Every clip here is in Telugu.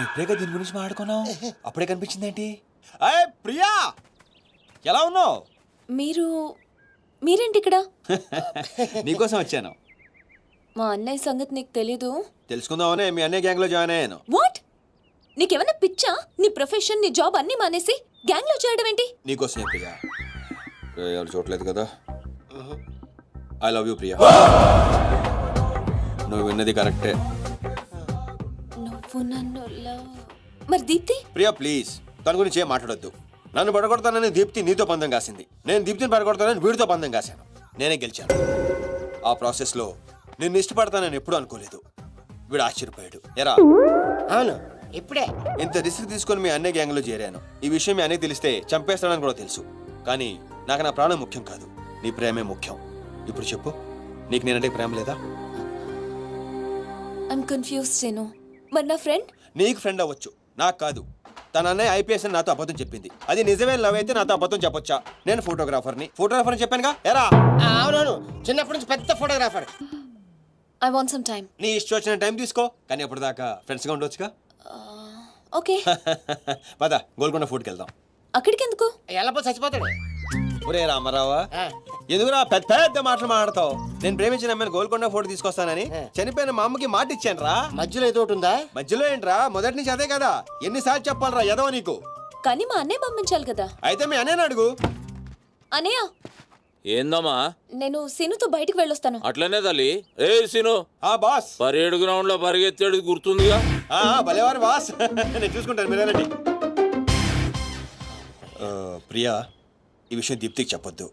ఇప్పుడే దీని గురించి మాట్లాడుకున్నాం, అప్పుడే కనిపించింది ఏంటి? అయ్యే ప్రియా, ఎలా ఉన్నావు? మీరేంటి ఇక్కడ? నీకోసం వచ్చాను. మా అన్నయ్య సంగతి నీకు తెలీదు. తెలుసుకుందామనే మీ అన్నయ్య గ్యాంగ్ లో జాయిన్ అయ్యాను. వాట్? నీకేమైనా పిచ్చా? నీ ప్రొఫెషన్, నీ జాబ్ అన్నీ మానేసి గ్యాంగ్ లో చేయడం ఏంటి? నీకోసమే ప్రియా. ఎవరు చూడలేదు కదా. I love you Priya. నువ్వు విన్నది కరెక్టే. నువ్వు నన్ను మరి దీప్తి? ప్రియా ప్లీజ్, తన గురించి ఏం మాట్లాడొద్దు. నన్ను పడగొడతానని దీప్తి నీతో పందెం కాసింది. నేను దీప్తిని పడగొడతానని వీడితో పందెం కాశాను. నేనే గెలిచాను. ఆ ప్రాసెస్లో నిన్ను ఇష్టపడతానని ఎప్పుడూ అనుకోలేదు. వీడు ఆశ్చర్యపోయాడు. ఎరా? అవును, ఇప్పుడే ఇంత రిస్క్ తీసుకొని మీ అన్నయ్య గ్యాంగ్లో చేరాను. ఈ విషయం మీ అన్నయ్య తెలిస్తే చంపేస్తానని కూడా తెలుసు. కానీ నాకు నా ప్రాణం ముఖ్యం కాదు, నీ ప్రేమే ముఖ్యం. ఇప్పుడు చెప్పు, నీకు నేనంటే ప్రేమ లేదా? ఐమ్ కన్ఫ్యూజ్డ్ సేను. మరి నా ఫ్రెండ్? నీకు ఫ్రెండ్ అవ్వచ్చు, నాకు కాదు. తన అన్నయ్య ఐపీఎస్ అని నాతో అబద్ధం చెప్పింది. అది నిజమే లవ్ అయితే నాతో అబద్ధం చెప్పొచ్చా? నేను ఫోటోగ్రాఫర్ని చెప్పానుగా. ఎరా? అవునవును, చిన్నప్పటి నుంచి పెద్ద photographer. I want some time. నీ ఇష్టం వచ్చిన టైం తీసుకో, కానీ అప్పటిదాకా ఫ్రెండ్స్గా ఉండొచ్చుగా. ఓకే. పద గోల్కొండ ఫోర్ట్కి వెళ్దాం. అక్కడికి ఎందుకు? ఎలా పో చచ్చిపోతాడు. ఒరే రామారావా, ఎందుకురా పెద్ద పెద్ద మాటలు మాట్లాడతావు? నేను ప్రేమించిన అమ్మాయిని గోల్కొండ ఫోటో తీసుకొస్తానని చనిపోయిన మా అమ్మకి మాట ఇచ్చాను రా. మధ్యలో ఏదో ఒకటి ఉందా? మధ్యలో ఏంట్రా, మొదటి నుంచి అదే కదా. ఎన్నిసార్లు చెప్పాలరా ఎదవ నీకు? కానీ మా అన్నయ్య పంపించాలి కదా. అయితే మీ అన్నయ్యని అడుగు. అన్నయ్య, ఏందమ్మా? నేను సీనుతో బయటికి వెళ్ళొస్తాను. అట్లనే తల్లి. ఏ సీను, బాస్ పరేడ్ గ్రౌండ్ లో పరిగెత్తాడు గుర్తుందిగా? భలేవారు బాస్. నేను చూసుకుంటాను, మీరేనండి. ప్రియా, ఈ విషయం దీప్తికి చెప్పొద్దు.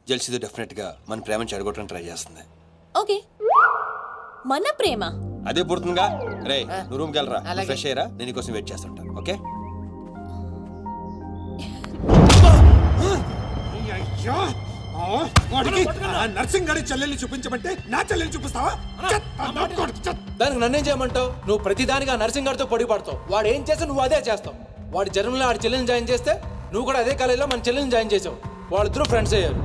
జెల్సీతో డెఫినెట్గా మన ప్రేమను చెడగొట్టడానికి ట్రై చేస్తుంది. ఓకే. మన ప్రేమ అదే పుడుతుందిగా. రే, నువ్వు రూమ్కి వెళ్ళరా, ఫ్రెష్ అయ్యరా, నేను కోసం వెయిట్ చేస్తుంటాను. ఓకే? నర్సింగ్ గారి చెల్లెల్ని చూపించమంటే నా చెల్లెల్ని చూపిస్తావా? దానికి నన్నేం చేయమంటావు? నువ్వు ప్రతిదానిగా నర్సింగ్ గారితో పొడి పడతావు. వాడు ఏం చేస్తే నువ్వు అదే చేస్తావు. వాడి జన్మలో ఆడి చెల్లెని జాయిన్ చేస్తే నువ్వు కూడా అదే కాలేజీలో మన చెల్లెని జాయిన్ చేసావు. వాళ్ళిద్దరూ ఫ్రెండ్స్ అయ్యారు.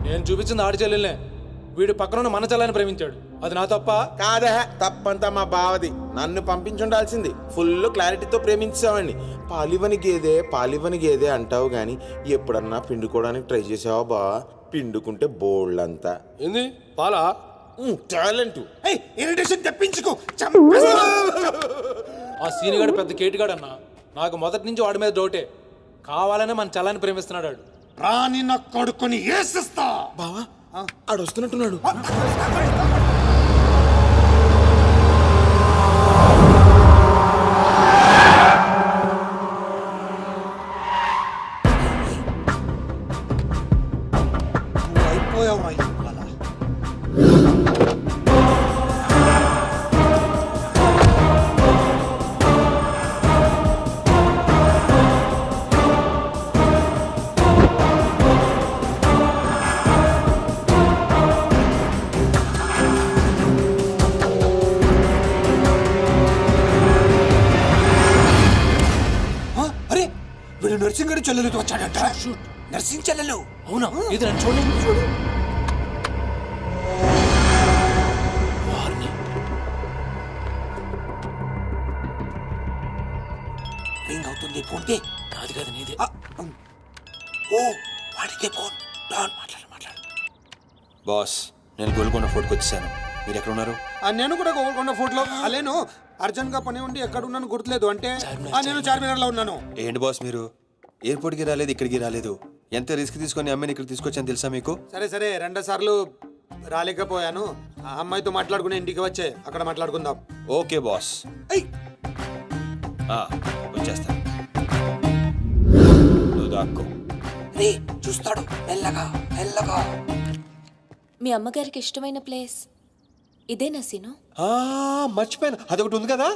నేను చూపించింది ఆడి చెల్లెలనే. వీడు పక్కన మన చెల్లని ప్రేమించాడు. అది నా తప్ప కాదా? తప్పంతా మా బావది. నన్ను పంపించుండాల్సింది. ఫుల్ క్లారిటీతో ప్రేమించావండి. పాలివని గేదే అంటావు గాని ఎప్పుడన్నా పిండుకోవడానికి ట్రై చేసావా బా? పిండుకుంటే బోల్డ్ ఏంది పాలా? టాలెంట్. ఇరిటేషన్ తెప్పించుకో. ఆ సీనిగాడు పెద్ద కేటుగాడు అన్న. నాకు మొదటి నుంచి వాడి మీద డౌటే. కావాలనే మన చల్లని ప్రేమిస్తున్నాడు వాడు. రాని నా కొడుకుని ఏసిస్తా. బావా ఆడు వస్తున్నట్టున్నాడు. అయిపోయావా? వీడు నర్సింగ్ గారి చెల్లెలతో వచ్చాడంట. నర్సింగ్ చెల్లెలు? అవునా? ఇది నన్ను చూడు. రింగ్ అవుతుంది. ఫోన్కి నాది కాదు, నీదే. ఓ వాడికే ఫోన్. మాట్లాడు. బాస్, నేను గోల్కొండ ఫోర్ట్కి వచ్చేసాను. మీరు ఎక్కడ ఉన్నారు? నేను కూడా గోల్కొండ ఫోర్ట్లో. అలేను అర్జెంట్ గా పని ఉండి ఎక్కడ ఉన్నాను గుర్తులేదు. అంటే నేను చార్మినార్ లో ఉన్నాను. ఏంటి బాస్ మీరు ఎయిర్పోర్ట్కి రాలేదు, ఇక్కడికి రాలేదు. ఎంత రిస్క్ తీసుకొని అమ్మాయిని ఇక్కడ తీసుకొచ్చాను తెలుసా మీకు? సరే 2 సార్లు రాలేకపోయాను. ఆ అమ్మాయితో మాట్లాడుకుని ఇంటికి వచ్చే అక్కడ మాట్లాడుకుందాం. ఓకే బాస్, వచ్చేస్తాను. నువ్వు దాక్కో. చూస్తాడు మెల్లగా. మీ అమ్మగారికి ఇష్టమైన ప్లేస్ ఇదేనా సీను? మర్చిపోయాను, అదొకటి ఉంది కదా.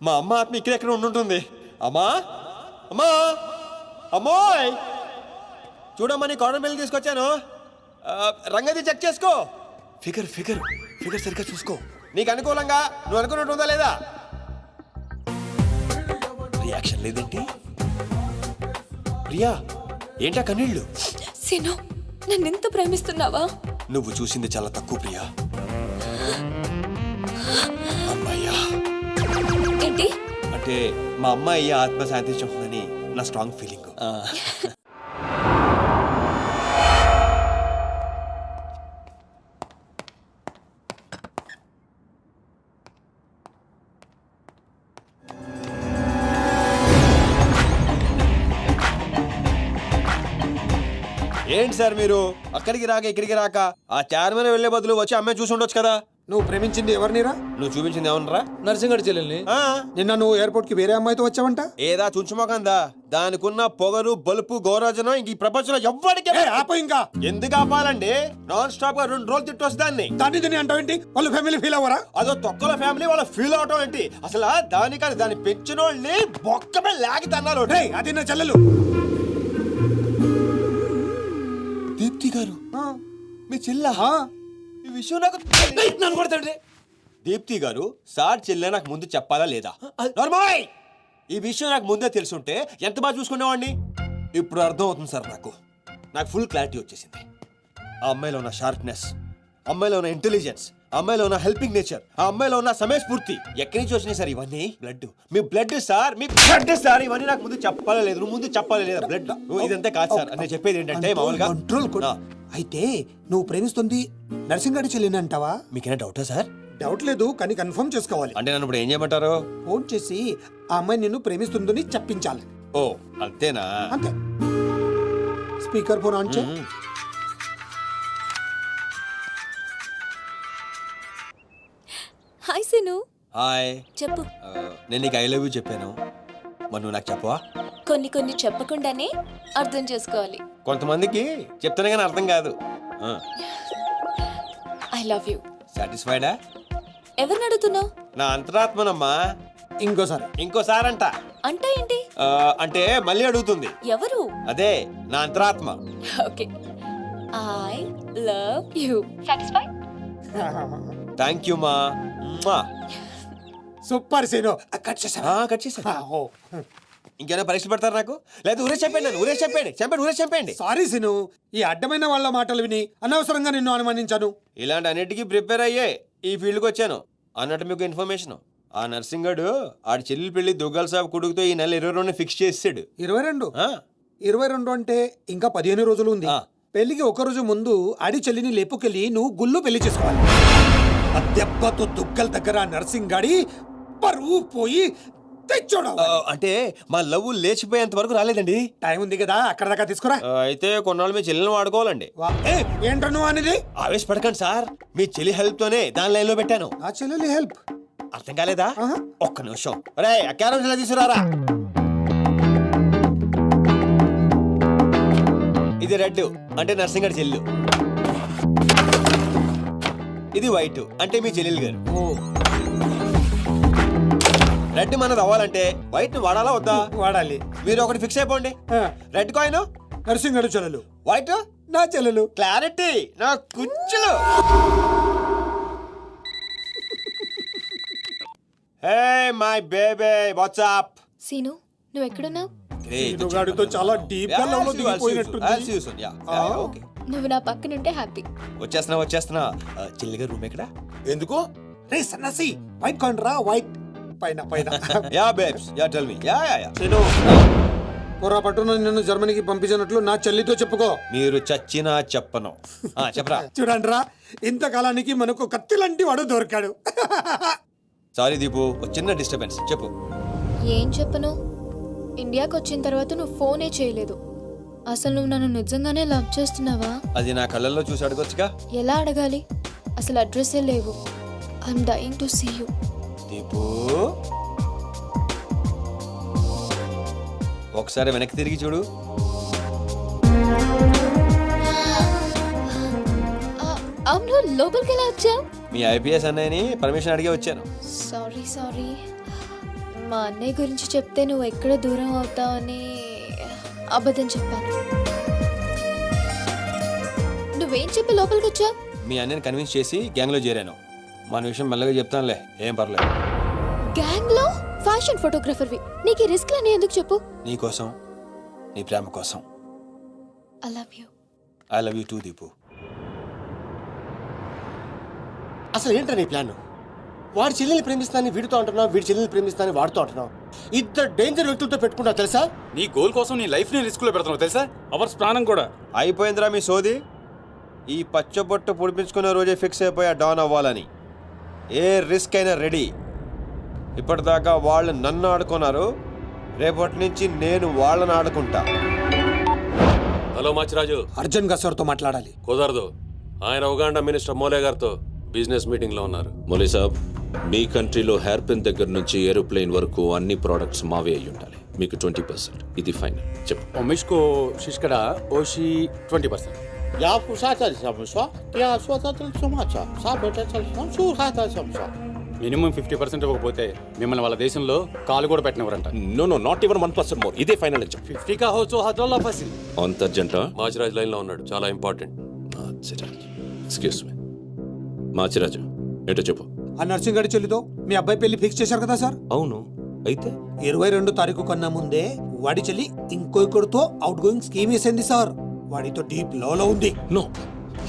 మా అమ్మ ఆత్మ ఇక్కడెక్కడ ఉండుంటుంది. అమ్మోయ్, చూడమ్మా, నీ కాటన్ బిల్ తీసుకొచ్చాను. రంగది చెక్ చేసుకో. ఫిగర్ సరిగ్గా చూసుకో. నీకు అనుకూలంగా నువ్వు అనుకున్నట్టు ఉందా లేదా? రియాక్షన్ లేదేంటి? ప్రియా, ఏంటా కన్నీళ్ళు? సీను, నన్ను ఎంత ప్రేమిస్తున్నావా? నువ్వు చూసింది చాలా తక్కువ ప్రియా. అమ్మయ్యా. ఏంటి? ఉంటే మా అమ్మాయి ఆత్మ శాంతించుంటుందని నా స్ట్రాంగ్ ఫీలింగ్. ఏంటి సార్ మీరు అక్కడికి రాక ఇక్కడికి రాక ఆ చార్మన్ వెళ్లే బదులు వచ్చి అమ్మాయి చూసి ఉండొచ్చు కదా. నువ్వు ప్రేమించింది ఎవరినిరా? నువ్వు చూపించింది ఏమన్నారా? నర్సింగడి చెల్లెల్ని. నిన్న నువ్వు ఎయిర్పోర్ట్ కి వేరే అమ్మాయితో వచ్చావంట. ఏదా చుంచుమోకందా, దానికున్న పొగరు బలుపు గౌరవజనం ఇంక ఈ ప్రపంచంలో ఎవ్వడికి ఆపో ఇంకా. ఎందుకు ఆపాలండి? నాన్ స్టాప్ గా 2 రోజులు తిట్టొచ్చు దాన్ని. దాన్ని అంటావేంటి? వాళ్ళు ఫ్యామిలీ ఫీల్ అవ్వరా? అదో తొక్కల ఫ్యామిలీ వాళ్ళ ఫీల్ అవటం ఏంటి? అసలు దానికని దాన్ని పెంచిన వాళ్ళని బొక్కమే లాగి తన్నారు. అది నా చెల్లెలు. దీప్తి గారు మీ చెల్ల ఈ విషయం నాకు నన్ను కొడతాడు. దీప్తి గారు సార్ చెల్లె నాకు ముందు చెప్పాలా లేదా? నార్మల్ ఈ విషయం నాకు ముందే తెలుసుంటే ఎంత బాగా చూసుకునేవాడిని. ఇప్పుడు అర్థం అవుతుంది సార్. నాకు ఫుల్ క్లారిటీ వచ్చేసింది. ఆ అమ్మాయిలో ఉన్న షార్ప్నెస్, అమ్మాయిలో ఉన్న ఇంటెలిజెన్స్, అమ్మాయిలో ఉన్న హెల్పింగ్ నేచర్, ఆ అమ్మాయిలో ఉన్న సమయస్ఫూర్తి ఎక్కడి నుంచి వచ్చినాయి సార్ ఇవన్నీ? బ్లడ్, మీ బ్లడ్ సార్, మీ బ్లడ్ సార్. ఇవన్నీ నాకు ముందు చెప్పాలా లేదు? నువ్వు ముందు చెప్పాలి లేదా? బ్లడ్ ఇదంతా కాదు సార్. నేను చెప్పేది ఏంటంటే మామూలుగా కంట్రోల్ కూడా. అయితే నువ్వు ప్రేమిస్తుంది నర్సింగడి చెల్లిని అంటావా? మీకేనా డౌటా సార్? డౌట్ లేదు, కానీ కన్ఫర్మ్ చేసుకోవాలి. అంటే నన్ను ఇప్పుడు ఏం చేయమంటారు? ఫోన్ చేసి ఆ అమ్మాయి నిన్ను ప్రేమిస్తుందని చెప్పించాలి. ఓ అంతేనా? అంతే. స్పీకర్ ఫోన్ ఆన్ చేయి. హాయ్ సీను. హాయ్. చెప్పు. నేను నీకు ఐ లవ్ యూ చెప్పాను, మరి నువ్వు నాకు చెప్పవా? కొన్ని చెప్పకుండానే అర్థం చేసుకోవాలి. కొంతమందికి చెప్తానే కానీ అర్థం కాదు. I love you. సాటిస్ఫైడా? ఎవరిని అడుగుతున్నావు? నా అంతరాత్మనమ్మా. ఇంకోసారంట. అంటే ఏంటి? అంటే మళ్ళీ అడుగుతుంది. ఎవరు? అదే నా అంతరాత్మ. Okay. I love you. Satisfy? Thank you మా. Super scene. కట్ చేసా. కట్ చేసా. ఇంకేమైనా పరీక్ష పెడతారు నాకు? లేదా ఊరే చెప్పండి. నన్ను ఊరే చెప్పండి. సారీ సీను, ఈ అడ్డమైన వాళ్ళ మాటలు విని అనవసరంగా నిన్ను అనుమానించాను. ఇలాంటి అన్నిటికీ ప్రిపేర్ అయ్యే ఈ ఫీల్డ్కి వచ్చాను. అన్నట్టు మీకు ఇన్ఫర్మేషన్, ఆ నర్సింగడు ఆడి చెల్లెలు పెళ్లి దుగ్గాల సాబ్ కొడుకుతో ఈ నెల 22 ఫిక్స్ చేసాడు. 22 అంటే ఇంకా 15 రోజులు ఉంది. పెళ్లికి ఒక రోజు ముందు ఆడి చెల్లిని లేపుకెళ్ళి నువ్వు గుళ్ళు పెళ్లి చేసుకోవాలి. ఆ దెబ్బతో దుగ్గల దగ్గర నర్సింగ్ గాడి పరువు పోయి తెచ్చోడు. అంటే మా లవ్ లేచిపోయేంత వరకు రాలేదండి. టైం ఉంది కదా, అక్కడ దాకా తీసుకురా. అయితే కొన్నాళ్ళు మీ చెల్లెలను వాడుకోవాలండి. ఏంట్రా నువ్వు అనేది? ఆవేశపడకండి సార్, మీ చెల్లి హెల్ప్ తోనే దాని లైన్ లో పెట్టాను. నా చెల్లెలి హెల్ప్ అర్థం కాలేదా? ఒక్క నిమిషం. రే క్యారమ్స్ ఇలా తీసుకురారా. ఇది రెడ్ అంటే నర్సింగడి చెల్లు, ఇది వైట్ అంటే మీ చెల్లెలు గారు. రెడ్ మనది అవ్వాలంటే వైట్ ని వాడాలా వద్దా? వాడాలి. మీరు ఒకటి ఫిక్స్ అయిపోండి. రెడ్ కాయిన్ నర్సింగడు చెల్లెలు, వైట్ నా చెల్లెలు. క్లారిటీ నా కుచ్చులు. Hey my baby, what's up? Seenu, నువ్వు ఎక్కడున్నావు? గాడితో చాలా డీప్ గా లవ్ లో దిగిపోయినట్టుంది. నువ్వు నా పక్కనుంటే హ్యాపీ. వచ్చేస్తున్నా. చెల్లిగా రూమ్ ఎక్కడ? ఎందుకు? రే సన్నసి, వైట్ కాయిన్ రా. వైట్ పైన. Ya babes, ya tell me. Ya. Seenu, పొరపాటున నిన్ను జర్మనీకి పంపించినట్లు నా చెల్లితో చెప్పుకో. మీరు చచ్చినా చెప్పను. చెప్పరా. చూడండి రా, ఇంతకాలానికి మనకు కత్తి లాంటి వాడు దొరికాడు. సారీ దీపు, చిన్న డిస్టర్బెన్స్. చెప్పు. ఏం చెప్పను? ఇండియాకి వచ్చిన తర్వాత నువ్వు ఫోనే చేయలేదు. అసలు నువ్వు నన్ను నిజంగానే లవ్ చేస్తున్నావా? అది నా కళ్ళల్లో చూసి అడగొచ్చుగా. ఎలా అడగాలి? అసలు అడ్రస్సే లేవు. I'm dying to see you. Deepu, ఒకసారి వెనక్కి తిరిగి చూడు. అవును, లోపలికి ఎలా వచ్చావు? మీ ఐపీఎస్ అన్నయ్యని పర్మిషన్ అడిగే వచ్చాను. సారీ. మా అన్నయ్య గురించి చెప్తే నువ్వు ఎక్కడ దూరం అవుతావని అబద్ధం చెప్పాను. నువ్వేం చెప్పి లోపలికి వచ్చావు? మీ అన్నయ్యని కన్విన్స్ చేసి గ్యాంగ్ లో చేరాను. మన విషయం మెల్లగా చెప్తానులే, ఏం పర్లేదు. గ్యాంగ్ లో ఫ్యాషన్ ఫోటోగ్రఫర్వి, నీకు ఈ రిస్క్ అని ఎందుకు చెప్పు? నీ కోసం, నీ ప్రేమ కోసం. I love you. I love you two Deepu. అసలు ఏంటో నీ ప్లాన్? వాడి చెల్లెల్ని ప్రేమిస్తానని వీడితో అంటున్నావు, వీడి చెల్లెల్ని ప్రేమిస్తానని వాడితో అంటున్నావు. ఇద్దరు డేంజర్ వ్యక్తులతో పెట్టుకున్నావు తెలుసా? నీ గోల్ కోసం నీ లైఫ్ ని రిస్క్ లో పెడుతున్నావు తెలుసా? అవర్స్ ప్రాణం కూడా. అయిపోయిందిరా మీ సోది. ఈ పచ్చబొట్టు పొడిపించుకునే రోజే ఫిక్స్ అయిపోయా డాన్ అవ్వాలని. ఏ రిస్క్ అయినా రెడీ. ఇప్పటిదాకా వాళ్ళు నన్ను ఆడుకున్నారు, రేపటి నుంచి నేను వాళ్ళని ఆడుకుంటా. హలో మాచిరాజు, అర్జున్ గా సార్తో మాట్లాడాలి. కుదరదు. ఆయన ఉగాండా మినిస్టర్ మోలే గారితో బిజినెస్ మీటింగ్ లో ఉన్నారు. మోలీ సాబ్, మీ కంట్రీలో హెయిర్ పిన్ దగ్గర నుంచి ఏరోప్లేన్ వరకు అన్ని ప్రోడక్ట్స్ మావే అయి ఉండాలి. మీకు 20%. ఇది ఫైనల్. చెప్పు. ఒమిష్కో శిష్కడ ఓషి 20%. యా పుషాచల్ సమస్య యా స్వతత్ర సమాచ సా బెటచల్ సంసూహాత సంస. మినిమం 50% ఇవ్వకపోతే మిమ్మల్ని వాళ్ళ దేశంలో కాలు కూడా పెట్టినవరంట. No no, not even 1% more. ఇదే ఫైనల్ అని చెప్పు. 50 కా హోచో హద్రల్లా ఫసి. అంత అర్జెంటా? మాచిరాజ్ లైన్ లో ఉన్నాడు, చాలా important. Machiraj, excuse me. Machiraju, ఏంటో చెప్పు. ఆ నర్సింగ్ గారి చెల్లితో మీ అబ్బాయి పెళ్లి ఫిక్స్ చేశారు కదా సార్? అవును, అయితే 22 తారీఖు కన్నా ముందే వాడి చెల్లి ఇంకొకరితో అవుట్ గోయింగ్ స్కీమ్ వేసింది సార్. వాడితో డీప్ లో ఉంది. నో,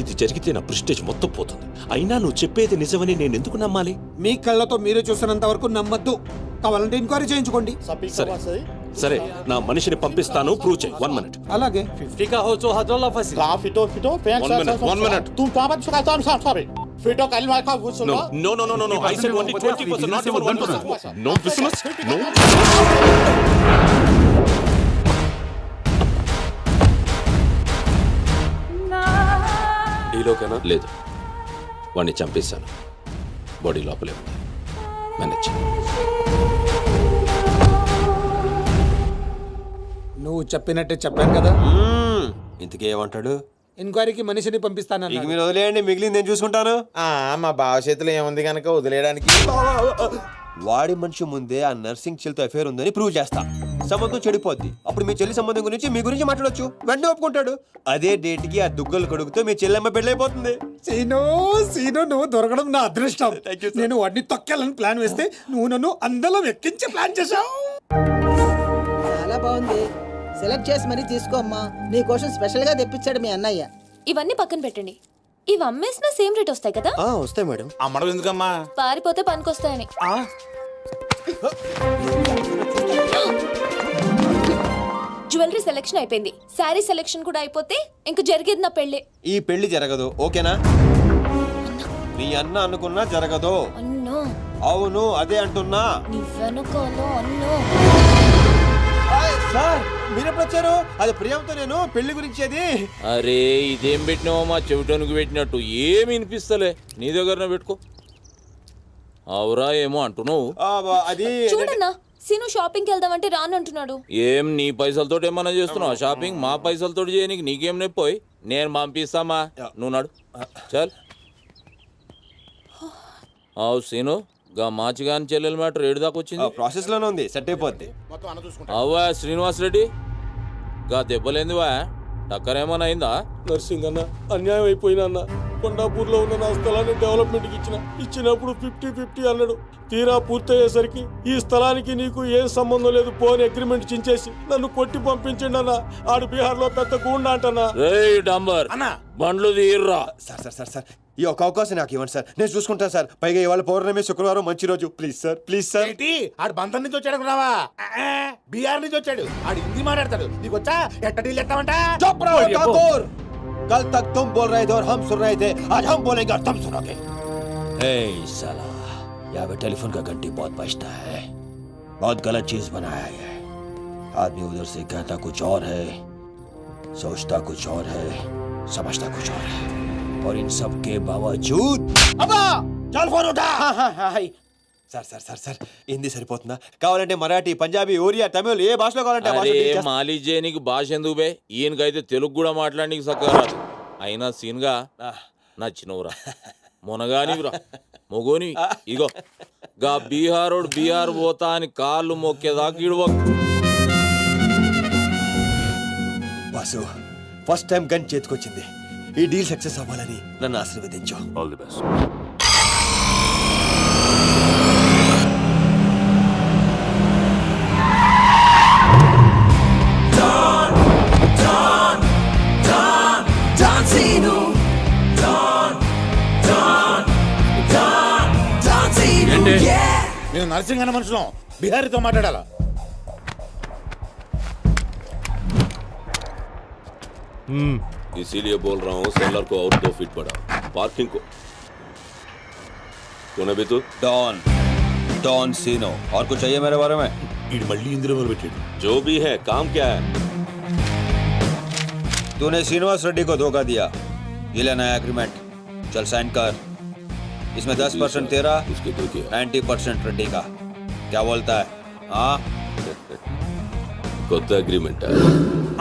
ఇది జరిగితే నా ప్రెస్టేజ్ మొత్తం పోతుంది. అయినా నువ్వు చెప్పేది నిజమని నేను ఎందుకు నమ్మాలి? మీ కళ్ళతో మీరే చూసినంత వరకు నమ్మద్దు. కావాలంటే ఎంక్వైరీ చేయించుకోండి. సరే సరే, నా మనిషిని పంపిస్తాను, ప్రూవ్ చేయి. 1 minute. అలాగే. 50 కా హోచో హద్రల్లా ఫసి. కా Fito Fito pen One minute. తు పాపట్ సుకాతం సారీ ఫిటో కల్మా కా గుసో. No, no, no, no, no, no. I said only 20%, not even 1%. No business, no. డీలోకేనా? లేదు, వాడిని చంపేశాను. బాడీ లోపలే ఉంది. మేనేజ్. నువ్వు చెప్పినట్టే చెప్పాను కదా. ఇంతకీ ఏమంటాడు? ఎంక్వైరీకి మనిషిని పంపిస్తానన్నా. ఇక మీరు వదిలేయండి, మిగిలింది నేను చూసుకుంటాను. మా బావ చేతిలో ఏముంది కనుక వదిలేయడానికి. వాడి మనిషి ముందే ఆ నర్సింగ్ చెల్లితో అఫేర్ ఉందని ప్రూవ్ చేస్తా. సంబంధం చెడిపోద్ది. అప్పుడు మీ చెల్లి సంబంధం గురించి మీ గురించి మాట్లాడొచ్చు. వెంటనే ఒప్పుకుంటాడు. అదే డేట్ కి ఆ దుగ్గలు కొడుకుతో మీ చెల్లెమ్మ పెళ్ళైపోతుంది. సీను నువ్వు దొరకడం నా అదృష్టం. Thank you, sir. నేను వాడిని తొక్కాలని ప్లాన్ వేస్తే నువ్వు నన్ను అందలో ఎక్కించి ప్లాన్ చేశావు. చాలా బాగుంది. సెలెక్ట్ చేసి మరీ తీసుకో అమ్మా. నీకోసం స్పెషల్ గా తెప్పించాడు మీ అన్నయ్య. ఇవన్నీ పక్కన పెట్టండి. ఇవి అమ్మేసిన సేమ్ రేట్ వస్తాయి కదా? వస్తాయి మేడం. అమ్మడం ఎందుకమ్మా? పారిపోతే పనికొస్తాయని. జ్యువెలరీ సెలెక్షన్ అయిపోయింది. శారీ సెలెక్షన్ కూడా అయిపోతే ఇంక జరిగేది నా పెళ్ళి. ఈ పెళ్లి జరగదు, ఓకేనా? నీ అన్న అనుకున్నా జరగదు. అన్నో. అవును, అదే అంటున్నా. నీ వెనుకలో అన్నో. సార్ మీరెప్పుడు వచ్చారు? అది ప్రియంతో నేను పెళ్లి గురించి అది. అరే ఇదేం పెట్టినావో మా చెవిటోనికి పెట్టినట్టు ఏమి వినిపిస్తలే. నీ దగ్గరనే పెట్టుకో. అవురా ఏమో అంటున్నావు. అది చూడన్నా, సీను షాపింగ్కి వెళ్దామంటే రానంటున్నాడు. ఏం నీ పైసలతో ఏమన్నా చేస్తున్నావు షాపింగ్? మా పైసలతో చేయనీకి నీకేం నొప్పోయి? నేను పంపిస్తామా, నువ్వు నడు. చల్. అవు సీను, గా మాచిగాని చెల్లెల మ్యాటర్ ఏడు దాకా వచ్చింది. ప్రాసెస్ లోనే ఉంది, సెట్ అయిపోద్ది. అవ్వా శ్రీనివాస్ రెడ్డి, గా దెబ్బలేందివా? టక్కర్ ఏమన్నా అయిందా? నర్సింగ్ అన్న, అన్యాయం అయిపోయినా అన్న. కొండాపూర్లో ఉన్న నా స్థలాన్ని డెవలప్మెంట్కి ఇచ్చినప్పుడు 50-50 అన్నాడు. తీరా పూర్తయ్యేసరికి ఈ స్థలానికి నీకు ఏం సంబంధం లేదు పోని అగ్రిమెంట్ చించేసి నన్ను కొట్టి పంపించండి అన్న. ఆడు బీహార్ లో పెద్ద గూండా అంటన్నా. రేయ్ డంబర్, బండ్లు తీర్రా. సార్ ఈ ఒక అవకాశం నాకు ఇవ్వండి సార్, నేను చూసుకుంటాను సార్. పైగా ఇవాళ పౌర్ణమి, శుక్రవారం మంచి రోజు. Please sir, please sir. ఆడు బంధం నుంచి వచ్చాడు అనుకున్నావా? బీహార్ నుంచి వచ్చాడు. ఆడు హిందీ మాట్లాడతాడు. నీకు వచ్చా ఎట్ట డీల్ ఎత్తామంట? कल तक तुम बोल रहे थे और हम सुन रहे थे, आज हम बोलेंगे और तुम सुनोगे. साला, यहाँ पे टेलीफोन का घंटी बहुत बजता है. बहुत गलत चीज बनाया है. आदमी उधर से कहता कुछ और है, सोचता कुछ और है, समझता कुछ और है, और इन सब के बावजूद अब्बा चल फोन उठा. సార్ హిందీ సరిపోతుందా? కావాలంటే మరాఠీ, పంజాబీ, ఒరియా, తమిళ్ ఏ భాషలో కావాలంటే ఆ భాషలో అరే deal చేస్తా. మాలిజే నీకు భాష ఎందుకు బే? ఈయనకైతే తెలుగు కూడా మాట్లాడనీకి సక్కగా రాదు. అయినా సీన్గా నచ్చినవురా, మునగానివిరా, మొగోని. ఇగో గా బీహారోడు బీహార్ పోతా అని కాళ్ళు మొక్కేదాకా ఇడవ. బాసు, ఫస్ట్ టైం గన్ చేతికొచ్చింది. ఈ డీల్ సక్సెస్ అవ్వాలని నన్ను ఆశీర్వదించు. All the best. మేము నర్సింగ్ అన్న మనుషులం బిహారీతో మాట్లాడాలా इसीलिए बोल रहा हूँ सेलर को और 2 फीट बढ़ाओ पार्किंग को कौन है तू डॉन सीनो और कुछ चाहिए मेरे बारे में ఇది మళ్ళీ ఇందులో మొదలు పెట్టాడు जो भी है काम क्या है तूने श्रीनिवास रेड्डी को धोखा दिया ये ले नया एग्रीमेंट चल साइन कर इसमें 10% तेरा उसके दो क्या 90% रेड्डी का क्या बोलता है हाँ కొత్త అగ్రిమెంట్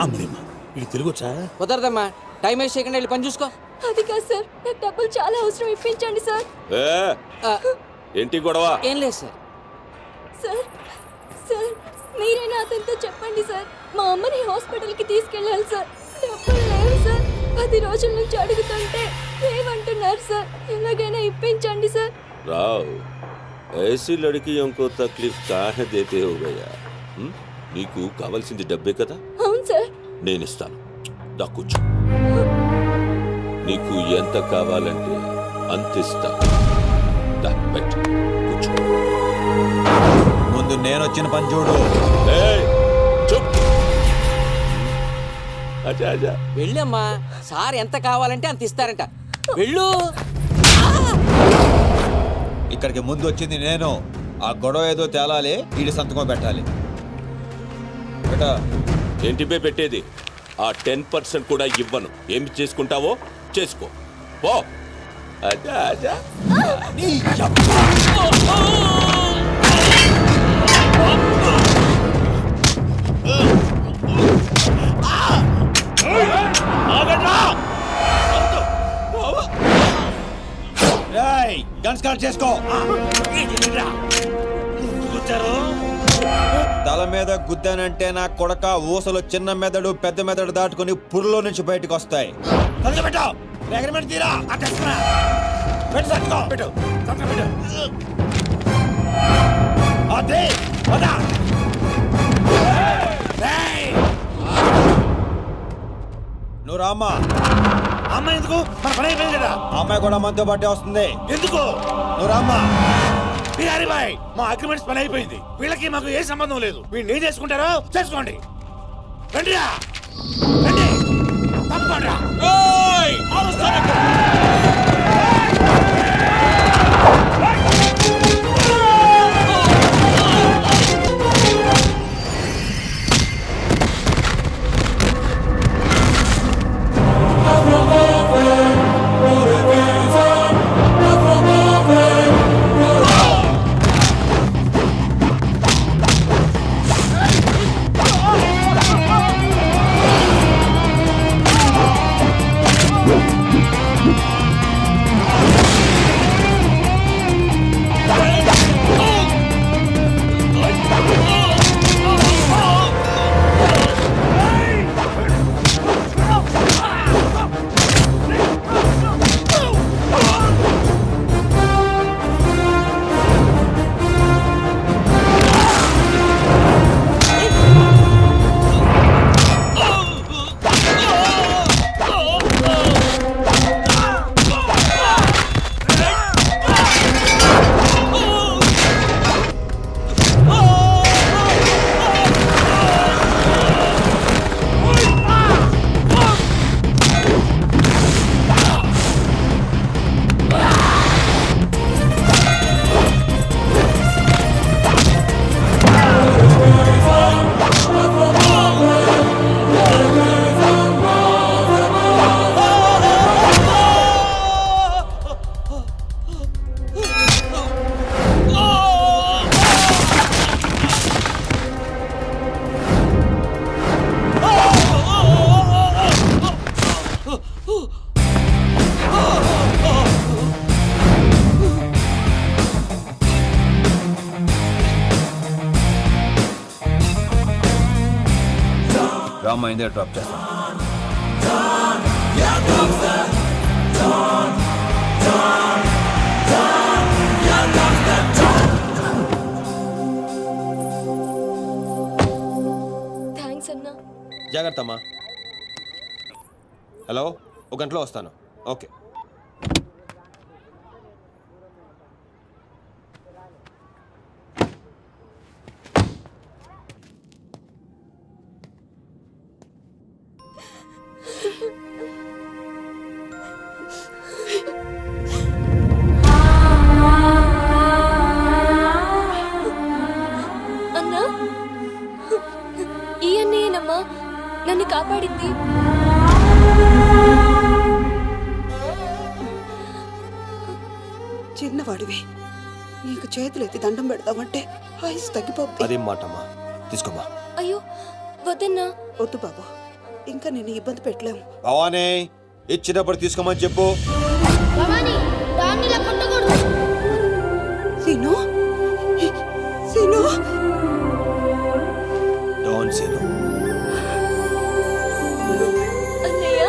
అమ్మేమ్మా ఇది తెలుగు వచ్చా కుదరదమ్మా టైం వేస్ట్ చేయకుండా వెళ్ళి పని చూసుకో. అది కాదు సార్, నాకు డబ్బులు చాలా అవసరం, ఇప్పించండి సార్. ఏంటి గొడవ ఏం లేదు సార్. సార్ సార్ మీరైనా అతనితో చెప్పండి సార్, మా అమ్మని హాస్పిటల్కి తీసుకెళ్ళాలి సార్. డబ్బులు లేవు సార్, 10 రోజుల నుంచి అడుగుతుంటే ఏమంటున్నారు సార్. ఎలాగైనా ఇప్పించండి సార్. రావ్ ऐसी लड़कियों को तकलीफ काहे देते हो भैया నీకు కావాల్సింది డబ్బే కదా అవును సార్. నేను ఇస్తాను దా కూర్చో నీకు ఎంత కావాలంటే అంత ఇస్తా దా బెట్ కూర్చో ముందు నేను వచ్చిన పని చూడు. ఏయ్ చూప్ అచ్చా అచ్చా వెళ్ళమ్మా, సార్ ఎంత కావాలంటే అంత ఇస్తారంట. వెళ్ళు. ఇక్కడికి ముందు వచ్చింది నేను, ఆ గొడవ ఏదో తేలాలి, ఈడి సంతకం పెట్టాలి. బేటా ఏంటి పే పెట్టేది ఆ 10% కూడా ఇవ్వను ఏమి చేసుకుంటావో చేసుకో పో అచ్చా అచ్చా గన్ స్టార్ట్ చేసుకో. తల మీద గుద్దానంటే నా కొడక ఊసలు చిన్న మెదడు పెద్ద మెదడు దాటుకుని పుర్లో నుంచి బయటకు వస్తాయి. నువ్వు రామ్మా. అమ్మాయి ఎందుకు మన పని అయిపోయింది కదా. అమ్మాయి కూడా మనతో పాటే వస్తుంది. ఎందుకు నువ్వు రామ్మా. బిహారీ బాయ్ మా అగ్రిమెంట్స్ పని అయిపోయింది, వీళ్ళకి మాకు ఏ సంబంధం లేదు. వీళ్ళు ఏం చేసుకుంటారో చేసుకోండి. రండిరా రండి తప్పకుండా. రామ్మా ఇందే డ్రాప్ చేస్తాను. థ్యాంక్స్ అన్నా. జాగ్రత్త అమ్మా. హలో, 1 గంటలో వస్తాను. ఓకే. నన్ను కాపాడింది. చిన్నవాడివి నీకు చేతులు ఎత్తి దండం పెడదామంటే ఆయుస్ తగ్గిపోతుంది. అదేం మాటమ్మా, తీసుకోమ్మా. అయ్యో వద్దన్నా. వద్దు బాబు, ఇంకా నిన్ను ఇబ్బంది పెట్టలేము. భవానీ, ఇచ్చినప్పుడు తీసుకోమని చెప్పు. సీను, సీను, డోంట్ సీను. అన్నయ్య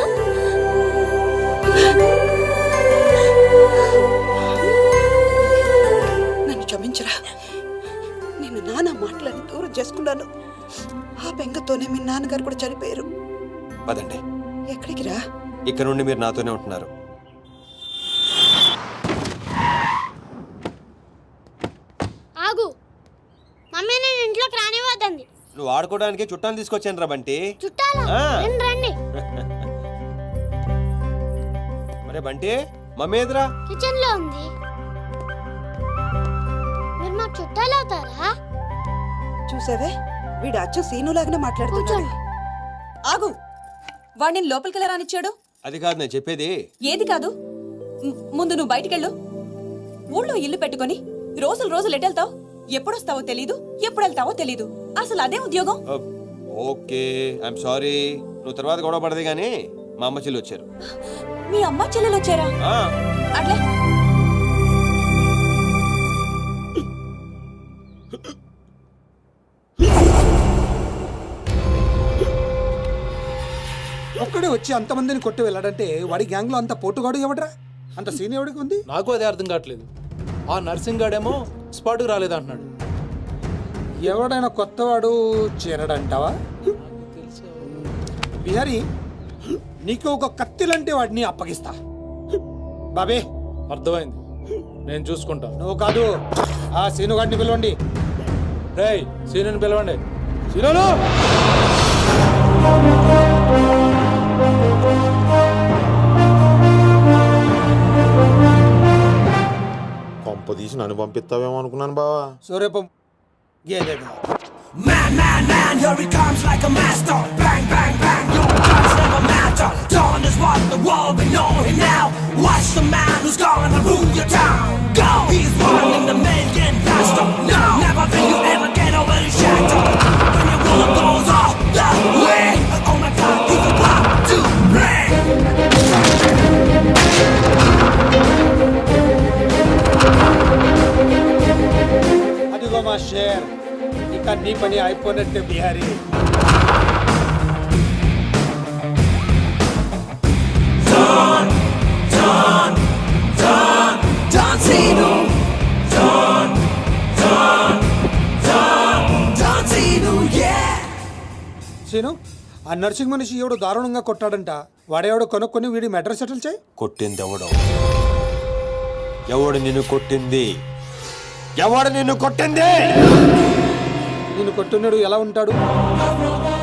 నన్ను క్షమించరా. నిన్ను నాన్న మాటలని దూరం చేసుకున్నాను. ఆ బెంగతోనే మీ నాన్నగారు కూడా చనిపోయారు. పదండి, ఎక్కడికి రా? ఇక్కడ నుండి మీరు నాతోనే ఉంటున్నారు. ఆగు, మమ్మీ నేను ఇంట్లోకి రానివ్వద్దండి. నువ్వు ఆడుకోవడానికి చుట్టాలు తీసుకొచ్చాను రా బంటి. చుట్టాలా? ఆ. రండి రండి. మరే బంటి, మమ్మీ ఎదురా? కిచెన్ లో ఉంది. మీరు మాకు చుట్టాలు అవుతారా? చూసావే, వీడు అచ్చు సీనులాగానే మాట్లాడుతున్నాడు. కూర్చోండి. ఆగు, వాడిని లోపలికి రానిచ్చాడు. అది కాదు నేను చెప్పేది. ఏది కాదు, ముందు నువ్వు బయటికెళ్ళు. ఊళ్ళో ఇల్లు పెట్టుకొని రోజులు రోజులు ఎటెళ్తావు? ఎప్పుడొస్తావో తెలీదు, ఎప్పుడు వెళ్తావో తెలీదు. అసలు అదే ఉద్యోగం. Okay, I'm sorry. నువ్వు తర్వాత గొడవ పడదే గానీ మా అమ్మ చెల్లి వచ్చారు. మీ అమ్మ చెల్లెలు వచ్చారా? ఆ, అట్లే ఒక్కడే వచ్చి అంతమందిని కొట్టి వెళ్ళాడంటే వాడి గ్యాంగ్ లో అంత పోటుగాడు ఎవడరా? అంత సీన్ ఎవడికి ఉంది? నాకు అదే అర్థం కావట్లేదు. ఆ నర్సింగ్ గాడేమో స్పాట్కి రాలేదంటున్నాడు. ఎవడైనా కొత్తవాడు చేరడంటావా? బిహారీ, నీకు ఒక కత్తిలంటే వాడిని అప్పగిస్తా. బాబే, అర్థమైంది, నేను చూసుకుంటా. నువ్వు కాదు, ఆ సీనుగాడిని పిలవండి. రేయ్, సీనుని పిలవండి. సీనును! కొంప తీసి నన్ను పంపిస్తావేమో అనుకున్నాను బావా. సూర్యపం గేదెగా. Man, man, man, here he comes like a master. Bang, bang, bang, your guns never matter. Dawn is what the world will know him now. Watch the man who's gonna rule your town. Go! He's one in the million faster. No! Never will you ever get over his shadow. When your world goes off the way. Oh my God, he's about to break. అదిగో మా షేర్, ఇక నీ పని అయిపోయినట్టే Bihari. John, John, John, John Cena. John, John, John, John Cena, yeah. Seenu, ఆ నర్సింగ్ మనిషి ఎవడు దారుణంగా కొట్టాడంట. వాడేవాడు కొనుక్కొని వీడి మెటర్ సెటిల్ చేయి. కొట్టింది ఎవడు? ఎవడు నిన్ను కొట్టింది? ఎవడు నిన్ను కొట్టింది? నిన్ను కొట్టున్నాడు ఎలా ఉంటాడు?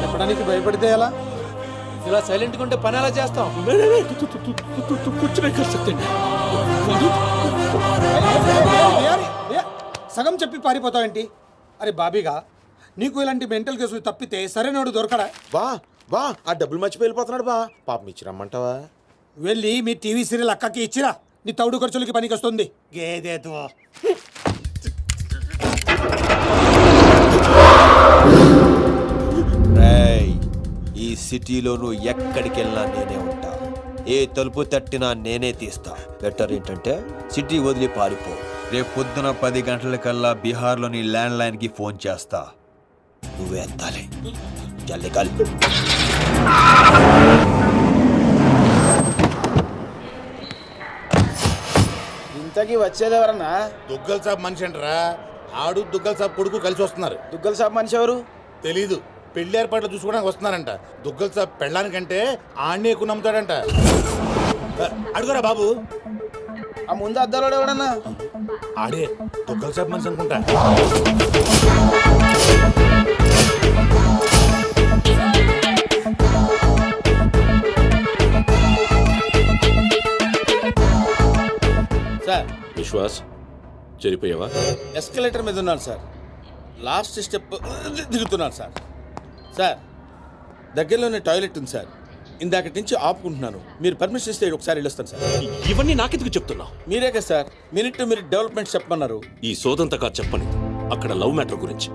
చెప్పడానికి భయపడితే ఎలా? ఇలా సైలెంట్గా ఉంటే పని ఎలా చేస్తాం? సగం చెప్పి పారిపోతావేంటి? అరే బాబీగా, నీకు ఇలాంటి మెంటల్ కేసులు తప్పితే సరైనోడు దొరకడా? బా బా, ఆ డబ్బులు మర్చిపోయి వెళ్ళిపోతున్నాడు బా. పాపం ఇచ్చిరమ్మంటావా? వెళ్ళి మీ టీవీ సీరియల్ అక్కకి ఇచ్చిరా. నీ తౌడు ఖర్చులకి పనికి వస్తుంది. గేదేతో రేయ్, ఈ సిటీలో నువ్వు ఎక్కడికి వెళ్ళినా నేనే ఉంటా. ఏ తలుపు తట్టినా నేనే తీస్తా. బెటర్ ఏంటంటే సిటీ వదిలి పారిపో. రేపు పొద్దున 10 గంటలకల్లా బీహార్లోని ల్యాండ్ లైన్ కి ఫోన్ చేస్తా. నువ్వే ఎత్తాలి. జల్లి కల్. ఇంతకీ వచ్చేది ఎవరన్నా? దుగ్గల్ సాబ్ మనిషి అంటారా? ఆడు దుగ్గల్ సాబ్ కొడుకు కలిసి వస్తున్నారు. దుగ్గల్ సాబ్ మనిషి ఎవరు? తెలీదు. పెళ్లి ఏర్పాట్లు చూసుకోవడానికి వస్తున్నారంట. దుగ్గల్ సాబ్ పెళ్ళానికంటే ఆడిని ఎక్కువ నమ్ముతాడంట. అడుగురా బాబు. ఆ ముందు అద్దాలోడు ఎవడన్నా? ఆడే దుగ్గల్ సాబ్ మనిషి అనుకుంటా. సార్ విశ్వాస్, చెరిపోయావా? ఎస్కలేటర్ మీద ఉన్నాను సార్. లాస్ట్ స్టెప్ దిగుతున్నాను సార్. సార్ దగ్గరలోనే టాయిలెట్ ఉంది సార్. ఇందాకటి నుంచి ఆపుకుంటున్నాను. మీరు పర్మిషన్ ఇస్తే ఒకసారి వెళ్ళొస్తాను సార్. ఇవన్నీ నాకెందుకు చెప్తున్నావు? మీరే కదా sir minute to minute development చెప్పమన్నారు. ఈ సోదంతగా చెప్పని అక్కడ లవ్ మ్యాటర్ గురించి.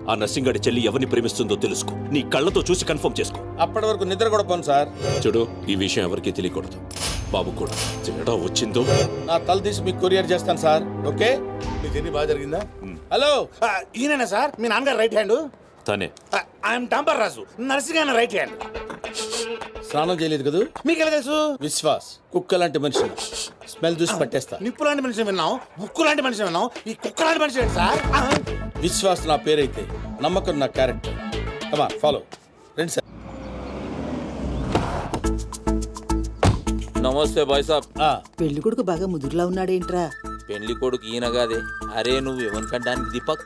ఆ నర్సింగాడి చెల్లి ఎవరిని ప్రేమిస్తుందో తెలుసుకో. నీ కళ్ళతో చూసి కన్ఫర్మ్ చేసుకో. అప్పటి వరకు నిద్ర కూడా పోను సార్. చూడు, ఈ విషయం ఎవరికీ తెలియకూడదు. బాబు కూడా తేడా వచ్చిందో నా తల తీసి మీకు కొరియర్ చేస్తాను సార్. ఓకే? మీ జర్నీ బాగా జరిగిందా? హలో, ఈయనేనా సార్ మీ నాన్నగారు రైట్ హ్యాండ్? తనే. I'm tamper Raju, nursing right hand. స్నానం చేయలేదు కదా? మీకు ఎలా తెలుసు? విశ్వాస్ కుక్క లాంటి మనిషి. స్మెల్ చూసి పట్టేస్తా. నిప్పు లాంటి మనిషి విన్నాం, ముక్కు లాంటి మనిషి విన్నాం, ఈ కుక్క లాంటి మనిషి ఏంటి సార్? విశ్వాస్ నా పేరైతే నమ్మకం నా క్యారెక్టర్. కమా ఫాలో. రండి సార్. నమస్తే బాయ్ సాబ్. పెళ్లి కొడుకు బాగా ముదురులా ఉన్నాడేంట్రా? పెళ్లి కొడుకు ఈయన కాదే. అరే నువ్వు ఎవరికంటానికి దీపక్.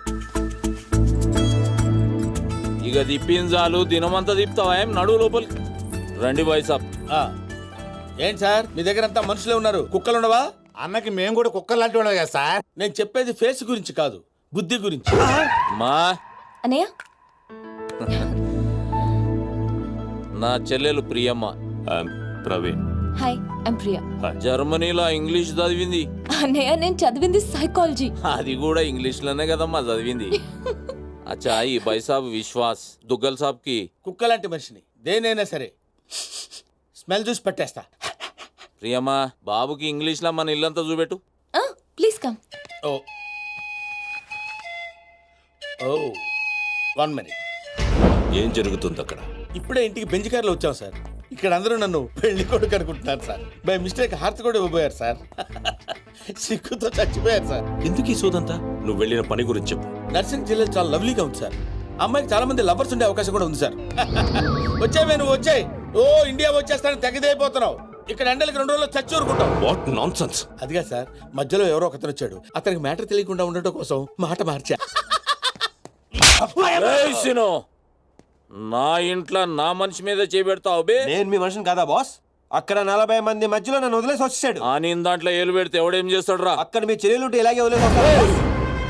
ఇక దిప్పింది చాలు, దినమంతా దిప్తావా? ఏం నడువు లోపలికి రండి బాయ్ సాబ్. ఏంటి సార్ మీ దగ్గర అంతా మనుషులే ఉన్నారు, కుక్కలు ఉండవా? అన్నకి మేము కూడా కుక్క లాంటి వాళ్ళం కదా సార్. నేను చెప్పేది ఫేస్ గురించి కాదు, బుద్ధి గురించి. మా అన్నయ్య నా చెల్లెలు ప్రియమ్మ. ప్రవీణ్. Hi I'm Priya. జర్మనీలో ఇంగ్లీష్ చదివింది. అన్నయ్య నేను చదివింది సైకాలజీ. అది కూడా ఇంగ్లీష్ లోనే కదమ్మా చదివింది. అచ్చా ఈ బాయ్ సాబ్ విశ్వాస్ దుగ్గల్ సాబ్ కి కుక్క లాంటి మనిషిని దేనైనా సరే స్మెల్ చూసి పట్టేస్తా. ప్రియమ్మా బాబుకి ఇంగ్లీష్ లో మన ఇల్లంతా చూపెట్టు. Please come. ఓ ఓ 1 minute. ఏం జరుగుతుంది అక్కడ? ఇప్పుడే ఇంటికి బెంచ్ కార్లో వచ్చాం సార్. ఇక్కడ అందరూ నన్ను పెళ్లి కొడుకు అనుకుంటున్నారు సార్. బై మిస్టేక్ హార్ట్ కూడా ఇవ్వబోయారు సార్. సిగ్గుతో చచ్చిపోయారు సార్. ఎందుకు ఈ సోదంతా? నువ్వు వెళ్ళిన పని గురించి చెప్పు. నర్సింగ్ జిల్లా చాలా లవ్లీగా ఉంది సార్. అమ్మాయికి చాలా మంది లవర్స్ ఉండే అవకాశం కూడా ఉంది సార్. వచ్చావే నువ్వు, వచ్చాయి. ఓ ఇండియా వచ్చేస్తానని తెగదైపోతున్నావు. ఇక్కడ ఎండలకి 2 రోజుల్లో చచ్చి ఊరుకుంటావు. What nonsense. అదిగా సార్, మధ్యలో ఎవరో ఒకతను వచ్చాడు. అతనికి మ్యాటర్ తెలియకుండా ఉండటం కోసం మాట మార్చా. ఏయ్ సినో, నా ఇంట్లో నా మనిషి మీద చేపెడతావు బే. నేను మీ మనిషిని కాదా బాస్? అక్కడ 40 మంది మధ్యలో నన్ను వదిలేసి వచ్చేసాడు. ఆ నేను దాంట్లో ఏలు పెడితే ఎవడేం చేస్తాడు రా? అక్కడ మీ చెల్లెలుంటే ఇలాగే వదిలేసి వస్తాడు.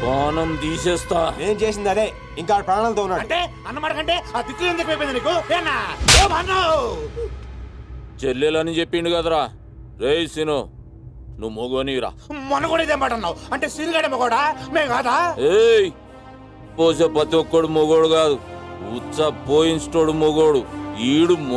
ప్రాణం తీసేస్తా. నేను చేసింది అదే, ఇంకా ఆడ ప్రాణాలతో ఉన్నాడు. అంటే అన్నమాట కంటే ఆ దిక్కులు ఎందుకు అయిపోయింది నీకు? చెల్లెలని చెప్పిండు కదరా. రేయ్ సినో, నువ్వు మొగోనిరా. మొన్న కూడా ఇదే మాట అన్నావు. అంటే సీనుగాడేమో కూడా మేము కాదా? ఏయ్ పోసే ప్రతి ఒక్కడు మొగోడు కాదు, ఉచ్చ పోయిన్స్టోడు మొగోడు. ఈడు